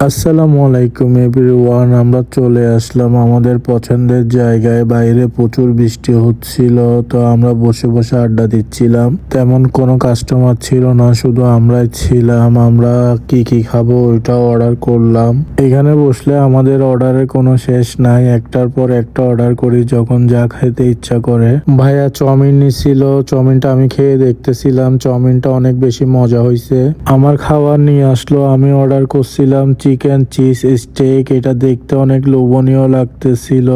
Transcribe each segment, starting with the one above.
আসসালামু আলাইকুম এভরিওয়ান, আমরা চলে আসলাম আমাদের পছন্দের জায়গায়। বাইরে প্রচুর বৃষ্টি হচ্ছিল, তো আমরা বসে বসে আড্ডা দিচ্ছিলাম। তেমন কোনো কাস্টমার ছিল না, শুধু আমরাই ছিলাম। আমরা কি কি খাবো ওইটা অর্ডার করলাম। এখানে বসলে আমাদের অর্ডারের কোনো শেষ নাই, একটার পর একটা অর্ডার করি যখন যা খেতে ইচ্ছা করে। ভাইয়া চাউমিন নিছিল, চাউমিনটা আমি খেয়ে দেখতেছিলাম, চাউমিনটা অনেক বেশি মজা হয়েছে। আমার খাবার নিয়ে আসলো, আমি অর্ডার করছিলাম চিকেন চিজ স্টেক। এটা দেখতে অনেক লোভনীয় লাগতেছিল।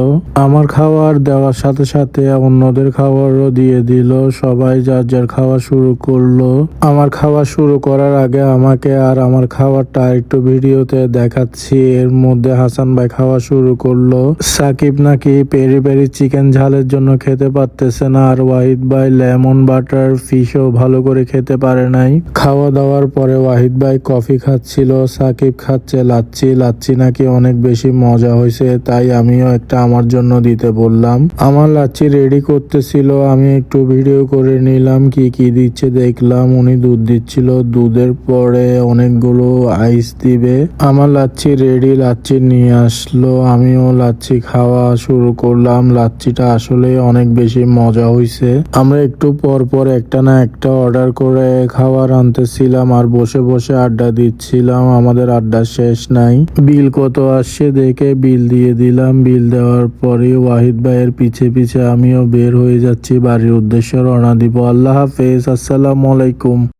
আমার খাবার দেওয়ার সাথে সাথে অন্যদের খাবারও দিয়ে দিল। সবাই যার যার খাওয়া শুরু করলো। আমার খাওয়া শুরু করার আগে আমাকে আর আমার খাবারটা একটু ভিডিওতে দেখাচ্ছি। এর মধ্যে হাসান ভাই খাওয়া শুরু করলো। সাকিব নাকি পেরি পেরি চিকেন ঝালের জন্য খেতে পারতেছে না, আর ওয়াহিদ ভাই লেমন বাটার ফিশও ভালো করে খেতে পারে নাই। খাওয়া দাওয়ার পরে ওয়াহিদ ভাই কফি খাচ্ছিল, সাকিব খাচ্ছে লাচ্ছি। লাচ্ছি নাকি অনেক বেশি মজা হয়েছে, তাই আমিও একটা আমার জন্য দিতে বললাম। আমার লাচ্ছি রেডি করতেছিল, আমি একটু ভিডিও করে নিলাম। কি কি দিচ্ছে দেখলাম। উনি দুধ দিচ্ছিল, দুধের পরে অনেকগুলো আইস দিবে। আমার লাচ্ছি রেডি, লাচ্ছি নিয়ে আসলো। আমিও লাচ্ছি খাওয়া শুরু করলাম। লাচ্ছিটা আসলে অনেক বেশি মজা হয়েছে। আমরা একটু পর পর একটা না একটা অর্ডার করে খাবার আনতেছিলাম আর বসে বসে আড্ডা দিচ্ছিলাম। আমাদের আড্ডা শেষ নাই। বিল কত আসছে দেখে বিল দিয়ে দিলাম। বিল দেওয়ার পরে ওয়াহিদ ভাইয়ের পিছে পিছে আমিও বের হয়ে যাচ্ছি, বাড়ির উদ্দেশ্যে রওনা দিব। আল্লাহ হাফেজ, আসসালামু আলাইকুম।